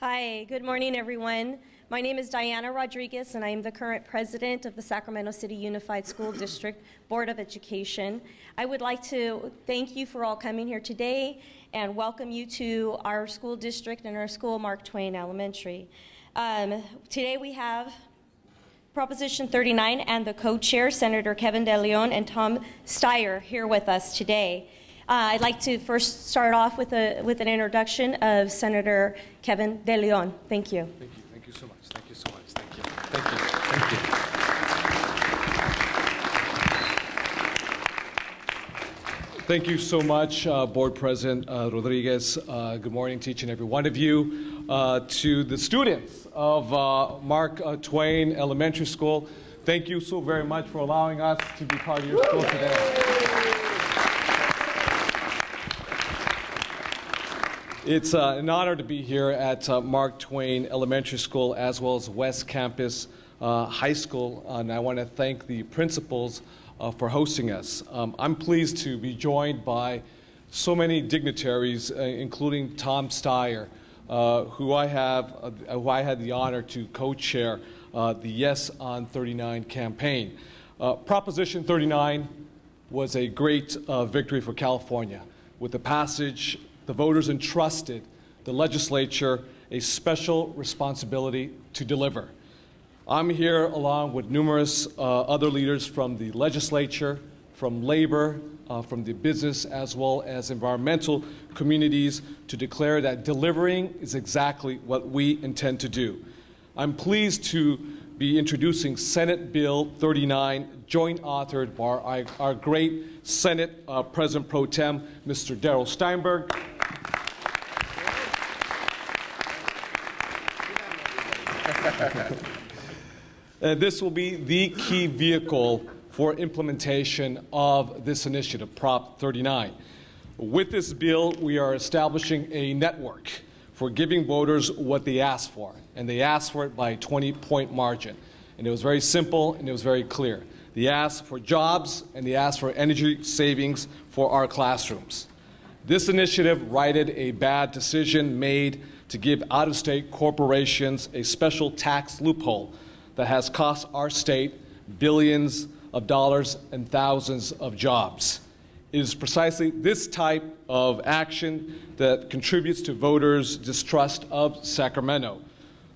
Hi, good morning, everyone. My name is Diana Rodriguez, and I am the current president of the Sacramento City Unified School District Board of Education. I would like to thank you for all coming here today and welcome you to our school district and our school, Mark Twain Elementary. Today we have Proposition 39 and the co-chair, Senator Kevin de Len and Tom Steyer, here with us today. I'd like to first start off with an introduction of Senator Kevin de Len. Thank you. Thank you. Thank you so much. Thank you so much. Thank you. Thank you. Thank you. Thank you so much, Board President Rodriguez. Good morning to each and every one of you. To the students of Mark Twain Elementary School, thank you so very much for allowing us to be part of your school today. It's an honor to be here at Mark Twain Elementary School as well as West Campus High School, and I want to thank the principals for hosting us. I'm pleased to be joined by so many dignitaries, including Tom Steyer, who I had the honor to co-chair the Yes on 39 campaign. Proposition 39 was a great victory for California. With the passage, the voters entrusted the legislature a special responsibility to deliver. I'm here along with numerous other leaders from the legislature, from labor, from the business as well as environmental communities to declare that delivering is exactly what we intend to do. I'm pleased to be introducing Senate Bill 39, joint authored by our great Senate President Pro Tem, Mr. Darrell Steinberg. And this will be the key vehicle for implementation of this initiative, Prop 39. With this bill, we are establishing a network for giving voters what they asked for, and they asked for it by a 20-point margin. And it was very simple and it was very clear. They asked for jobs and they asked for energy savings for our classrooms. This initiative righted a bad decision made to give out-of-state corporations a special tax loophole that has cost our state billions of dollars and thousands of jobs. It is precisely this type of action that contributes to voters' distrust of Sacramento.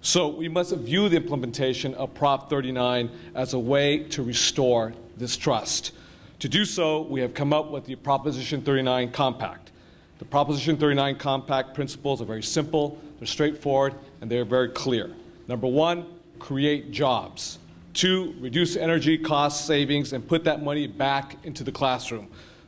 So we must view the implementation of Prop 39 as a way to restore this trust. To do so, we have come up with the Proposition 39 Compact. The Proposition 39 Compact principles are very simple, they're straightforward, and they're very clear. Number one, create jobs. Two, reduce energy cost savings and put that money back into the classroom.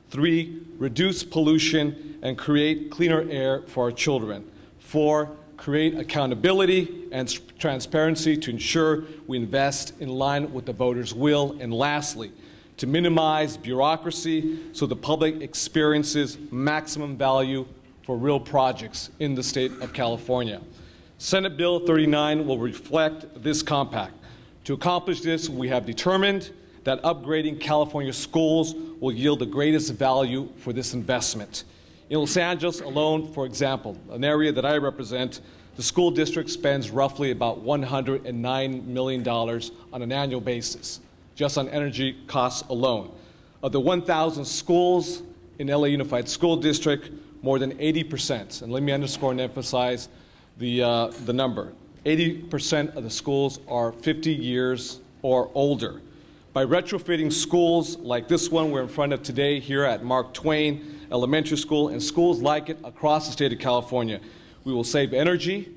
Three, reduce pollution and create cleaner air for our children. Four, create accountability and transparency to ensure we invest in line with the voters' will. And lastly, to minimize bureaucracy so the public experiences maximum value for real projects in the state of California. Senate Bill 39 will reflect this compact. To accomplish this, we have determined that upgrading California schools will yield the greatest value for this investment. In Los Angeles alone, for example, an area that I represent, the school district spends roughly about $109 million on an annual basis, just on energy costs alone. Of the 1,000 schools in LA Unified School District, more than 80%, and let me underscore and emphasize the number, 80% of the schools are 50 years or older. By retrofitting schools like this one we're in front of today here at Mark Twain Elementary School and schools like it across the state of California, we will save energy,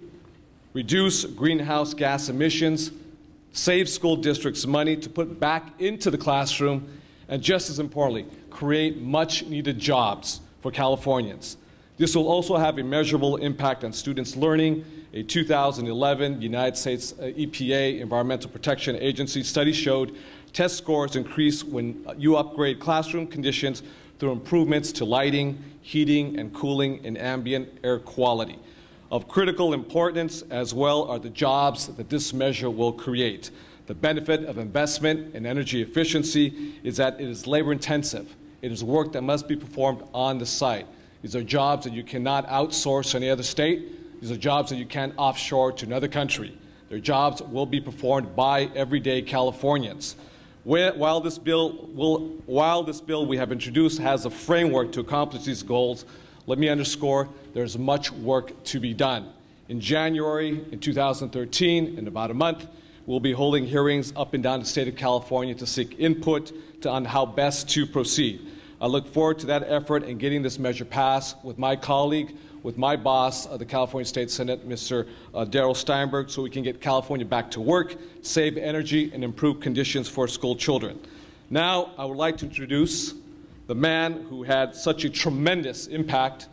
reduce greenhouse gas emissions, save school districts money to put back into the classroom, and just as importantly, create much-needed jobs for Californians. This will also have a measurable impact on students' learning. A 2011 United States EPA Environmental Protection Agency study showed test scores increase when you upgrade classroom conditions through improvements to lighting, heating, and cooling, and ambient air quality. Of critical importance as well are the jobs that this measure will create. The benefit of investment in energy efficiency is that it is labor-intensive. It is work that must be performed on the site. These are jobs that you cannot outsource to any other state. These are jobs that you can't offshore to another country. Their jobs will be performed by everyday Californians. While this bill we have introduced has a framework to accomplish these goals, let me underscore there's much work to be done. In January in 2013, in about a month, we'll be holding hearings up and down the state of California to seek input on how best to proceed. I look forward to that effort and getting this measure passed with my colleague, with my boss of the California State Senate, Mr. Darrell Steinberg, so we can get California back to work, save energy, and improve conditions for school children. Now, I would like to introduce the man who had such a tremendous impact,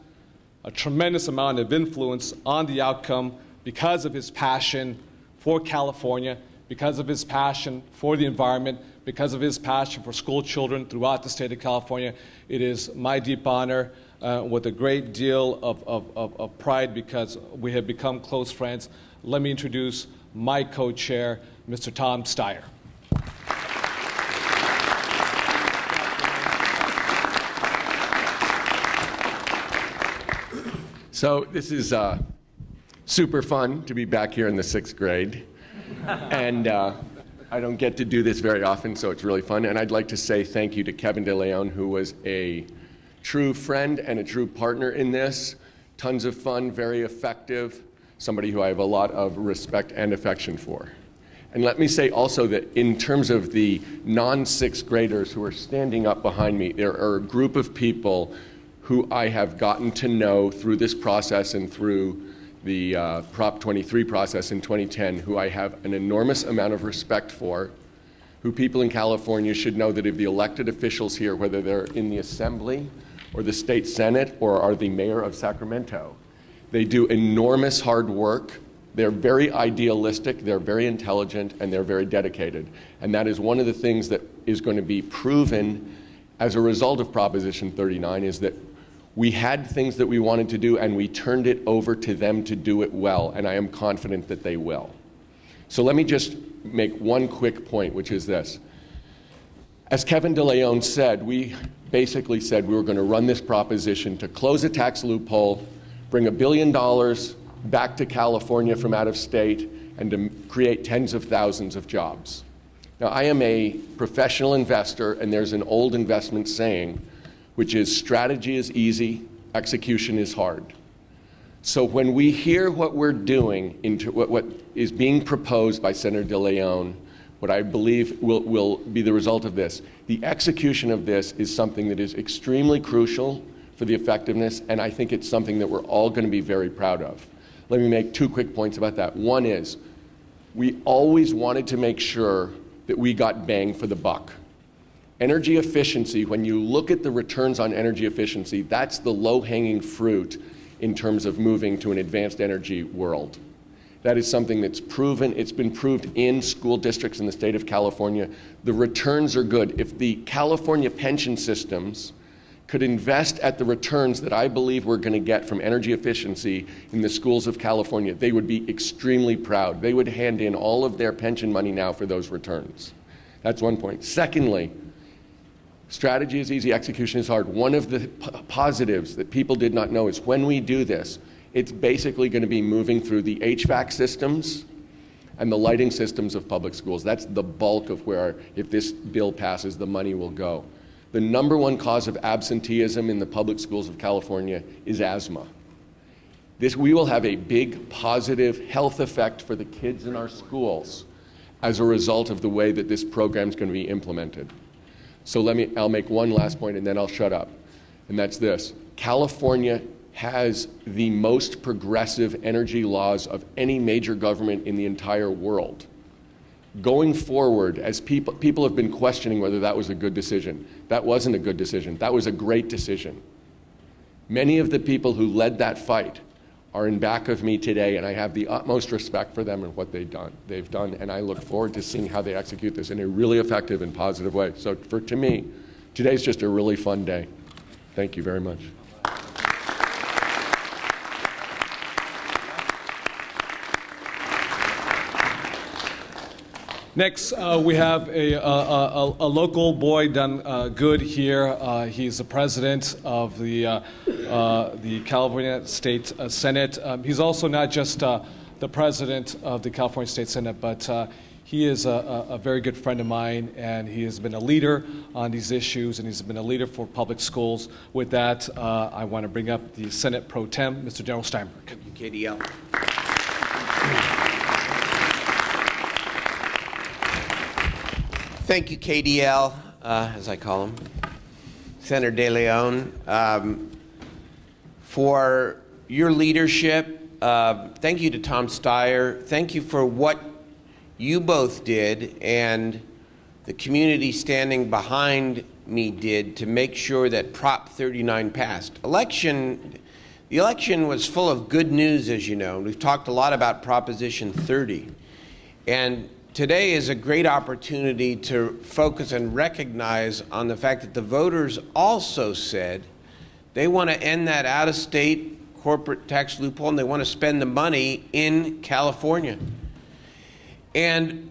a tremendous amount of influence on the outcome because of his passion for California, because of his passion for the environment, because of his passion for school children throughout the state of California. It is my deep honor with a great deal of pride because we have become close friends. Let me introduce my co-chair, Mr. Tom Steyer. So this is super fun to be back here in the 6th grade. And I don't get to do this very often, so it's really fun. And I'd like to say thank you to Kevin de Len, who was a true friend and a true partner in this. Tons of fun, very effective, somebody who I have a lot of respect and affection for. And let me say also that in terms of the non-6th graders who are standing up behind me, there are a group of people who I have gotten to know through this process and through the Prop 23 process in 2010, who I have an enormous amount of respect for, who people in California should know that if the elected officials here, whether they're in the Assembly or the State Senate or are the mayor of Sacramento, they do enormous hard work. They're very idealistic, they're very intelligent, and they're very dedicated. And that is one of the things that is going to be proven as a result of Proposition 39, is that we had things that we wanted to do and we turned it over to them to do it well, and I am confident that they will. So let me just make one quick point, which is this. As Kevin de Len said, we basically said we were going to run this proposition to close a tax loophole, bring $1 billion back to California from out of state, and to create tens of thousands of jobs. Now, I am a professional investor, and there's an old investment saying, which is strategy is easy, execution is hard. So when we hear what we're doing, into what is being proposed by Senator de Leon, what I believe will be the result of this, the execution of this is something that is extremely crucial for the effectiveness, and I think it's something that we're all going to be very proud of. Let me make 2 quick points about that. One is, we always wanted to make sure that we got bang for the buck. Energy efficiency, when you look at the returns on energy efficiency, that's the low-hanging fruit in terms of moving to an advanced energy world. That is something that's proven. It's been proved in school districts in the state of California. The returns are good. If the California pension systems could invest at the returns that I believe we're going to get from energy efficiency in the schools of California, they would be extremely proud. They would hand in all of their pension money now for those returns. That's one point. Secondly, strategy is easy, execution is hard. One of the positives that people did not know is when we do this, it's basically going to be moving through the HVAC systems and the lighting systems of public schools. That's the bulk of where, if this bill passes, the money will go. The #1 cause of absenteeism in the public schools of California is asthma. We will have a big positive health effect for the kids in our schools as a result of the way that this program is going to be implemented. So I'll make one last point and then I'll shut up. And that's this. California has the most progressive energy laws of any major government in the entire world. Going forward, as people have been questioning whether that was a good decision. That wasn't a good decision. That was a great decision. Many of the people who led that fight are in back of me today, and I have the utmost respect for them and what they've done, and I look forward to seeing how they execute this in a really effective and positive way. So to me, today's just a really fun day. Thank you very much. Next, we have a local boy done good here. He's the president of the California State Senate. He's also not just the president of the California State Senate, but he is a very good friend of mine, and he has been a leader on these issues, and he's been a leader for public schools. With that, I want to bring up the Senate Pro Tem, Mr. Darrell Steinberg. Thank you, KDL. Thank you, KDL, as I call him, Senator de Leon, for your leadership. Thank you to Tom Steyer. Thank you for what you both did and the community standing behind me did to make sure that Prop 39 passed. The election was full of good news, as you know. We've talked a lot about Proposition 30. And today is a great opportunity to focus and recognize on the fact that the voters also said they want to end that out-of-state corporate tax loophole, and they want to spend the money in California. And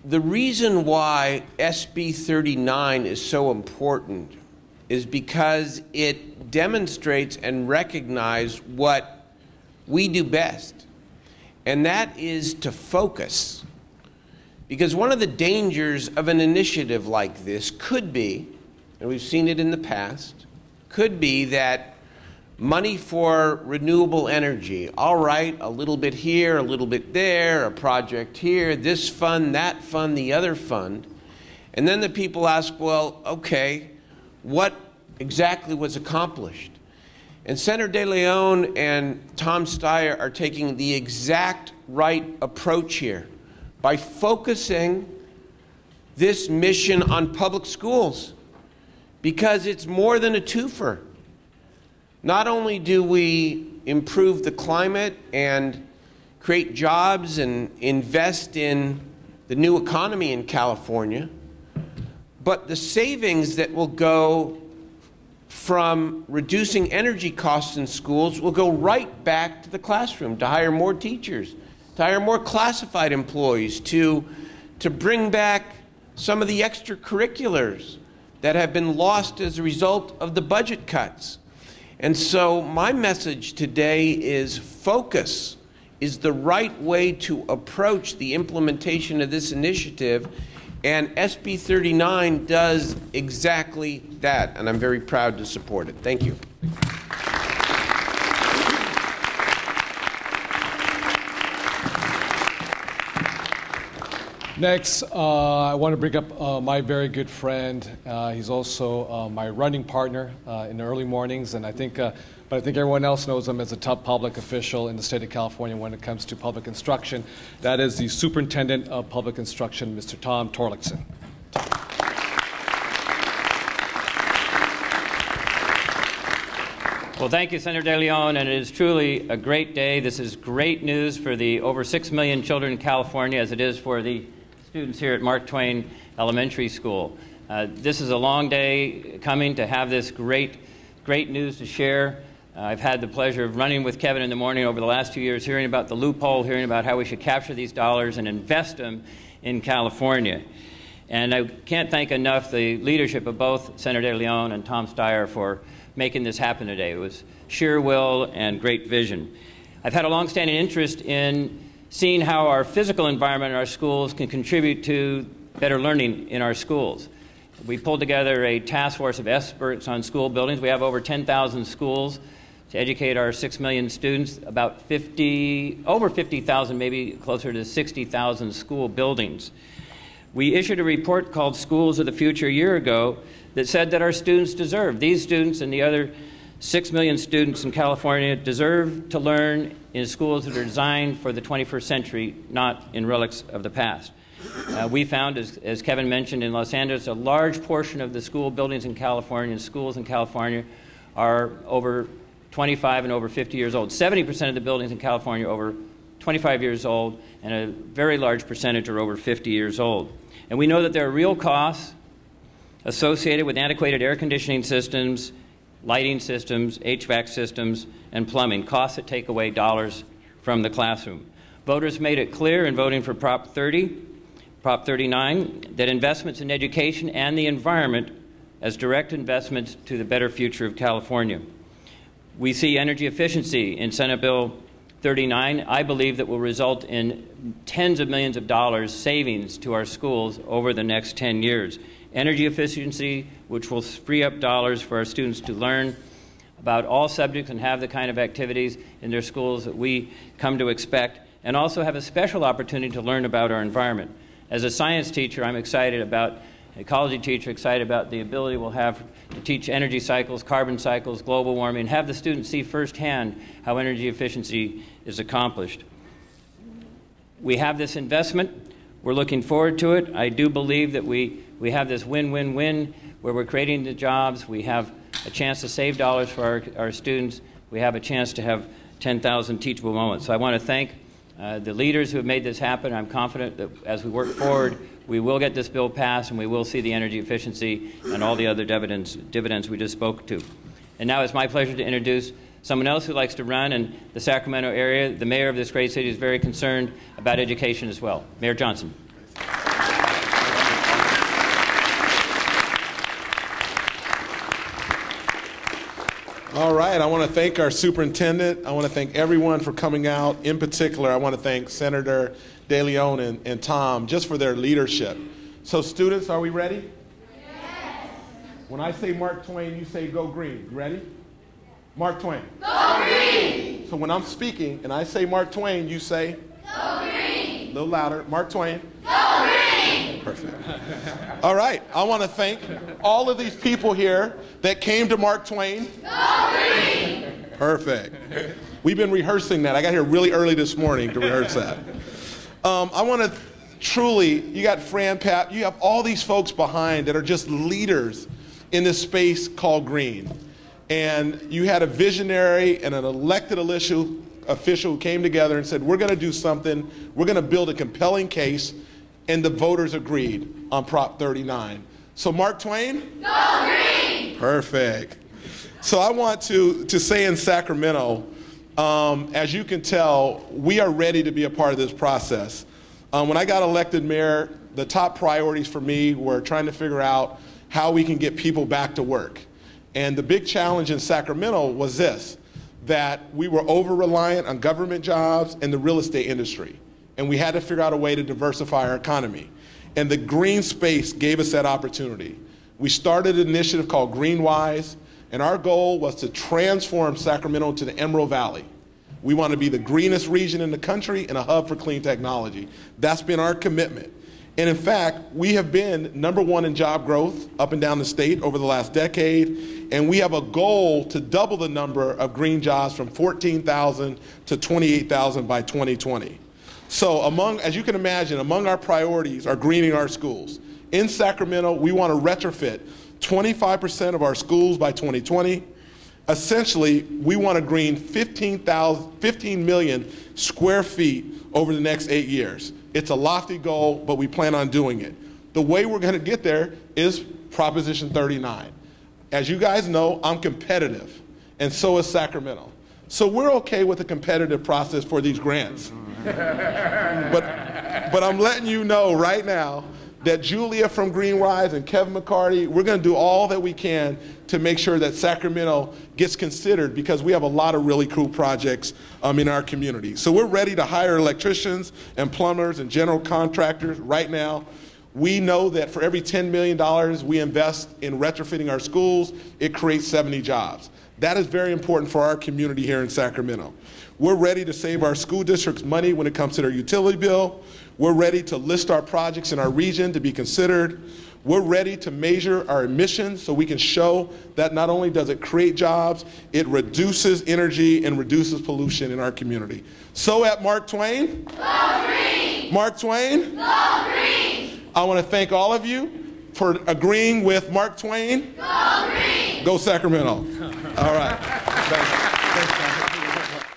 the reason why SB 39 is so important is because it demonstrates and recognizes what we do best, and that is to focus. Because one of the dangers of an initiative like this could be, and we've seen it in the past, could be that money for renewable energy, all right, a little bit here, a little bit there, a project here, this fund, that fund, the other fund. And then the people ask, well, okay, what exactly was accomplished? And Senator de Leon and Tom Steyer are taking the exact right approach here by focusing this mission on public schools, because it's more than a twofer. Not only do we improve the climate and create jobs and invest in the new economy in California, but the savings that will go from reducing energy costs in schools will go right back to the classroom to hire more teachers, to hire more classified employees, to bring back some of the extracurriculars that have been lost as a result of the budget cuts. And so my message today is focus is the right way to approach the implementation of this initiative, and SB 39 does exactly that, and I'm very proud to support it. Thank you. Next, I want to bring up my very good friend. He's also my running partner in the early mornings, and I think everyone else knows him as a top public official in the state of California when it comes to public instruction. That is the Superintendent of Public Instruction, Mr. Tom Torlakson. Well, thank you, Senator de Leon, and it is truly a great day. This is great news for the over 6 million children in California, as it is for the students here at Mark Twain Elementary School. This is a long day coming to have this great news to share. I've had the pleasure of running with Kevin in the morning over the last 2 years, hearing about the loophole, hearing about how we should capture these dollars and invest them in California. And I can't thank enough the leadership of both Senator de Leon and Tom Steyer for making this happen today. It was sheer will and great vision. I've had a long-standing interest in seeing how our physical environment in our schools can contribute to better learning in our schools. We pulled together a task force of experts on school buildings. We have over 10,000 schools to educate our 6 million students, over 50,000, maybe closer to 60,000 school buildings. We issued a report called Schools of the Future a year ago that said that our students deserve, these students and the other 6 million students in California deserve to learn in schools that are designed for the 21st century, not in relics of the past. We found, as Kevin mentioned, in Los Angeles, a large portion of the school buildings in California and schools in California are over 25 and over 50 years old. 70% of the buildings in California are over 25 years old, and a very large percentage are over 50 years old. And we know that there are real costs associated with antiquated air conditioning systems, lighting systems, HVAC systems, and plumbing, costs that take away dollars from the classroom. Voters made it clear in voting for Prop 30 Prop 39, that investments in education and the environment as direct investments to the better future of California. We see energy efficiency in Senate Bill 39, I believe that will result in tens of millions of dollars savings to our schools over the next 10 years. Energy efficiency, which will free up dollars for our students to learn about all subjects and have the kind of activities in their schools that we come to expect, and also have a special opportunity to learn about our environment. As a science teacher, I'm excited about, ecology teacher, excited about the ability we'll have to teach energy cycles, carbon cycles, global warming, and have the students see firsthand how energy efficiency is accomplished. We have this investment. We're looking forward to it. I do believe that we have this win-win-win where we're creating the jobs. We have a chance to save dollars for our students. We have a chance to have 10,000 teachable moments. So I want to thank the leaders who have made this happen. I'm confident that as we work forward, we will get this bill passed and we will see the energy efficiency and all the other dividends we just spoke to. And now it's my pleasure to introduce someone else who likes to run in the Sacramento area. The mayor of this great city is very concerned about education as well. Mayor Johnson. All right, I want to thank our superintendent. I want to thank everyone for coming out. In particular, I want to thank Senator De Leon and Tom just for their leadership. So students, are we ready? Yes. When I say Mark Twain, you say go green. You ready? Mark Twain. Go green. So when I'm speaking and I say Mark Twain, you say? Go green. A little louder. Mark Twain. Go green. Perfect. All right, I want to thank all of these people here that came to Mark Twain. Go green. Perfect. We've been rehearsing that. I got here really early this morning to rehearse that. I want to truly, you got Fran Papp, you have all these folks behind that are just leaders in this space called green. And you had a visionary and an elected official who came together and said, we're going to do something, we're going to build a compelling case, and the voters agreed on Prop 39. So Mark Twain? Go green! Perfect. So I want to say in Sacramento, as you can tell, we are ready to be a part of this process. When I got elected mayor, the top priorities for me were trying to figure out how we can get people back to work. And the big challenge in Sacramento was this, that we were over-reliant on government jobs and the real estate industry. And we had to figure out a way to diversify our economy. And the green space gave us that opportunity. We started an initiative called GreenWise, and our goal was to transform Sacramento to the Emerald Valley. We want to be the greenest region in the country and a hub for clean technology. That's been our commitment. And in fact, we have been #1 in job growth up and down the state over the last decade, and we have a goal to double the number of green jobs from 14,000 to 28,000 by 2020. So as you can imagine, among our priorities are greening our schools. In Sacramento, we want to retrofit 25% of our schools by 2020. Essentially, we want to green 15 million square feet over the next 8 years. It's a lofty goal, but we plan on doing it. The way we're going to get there is Proposition 39. As you guys know, I'm competitive, and so is Sacramento. So we're okay with a competitive process for these grants. But I'm letting you know right now that Julia from GreenWise and Kevin McCarty, we're going to do all that we can to make sure that Sacramento gets considered, because we have a lot of really cool projects in our community. So we're ready to hire electricians and plumbers and general contractors right now. We know that for every $10 million we invest in retrofitting our schools, it creates 70 jobs. That is very important for our community here in Sacramento. We're ready to save our school districts money when it comes to their utility bill. We're ready to list our projects in our region to be considered. We're ready to measure our emissions so we can show that not only does it create jobs, it reduces energy and reduces pollution in our community. So at Mark Twain, go green! Mark Twain, go green! I want to thank all of you for agreeing with Mark Twain. Go green! Go Sacramento. All right. Thanks.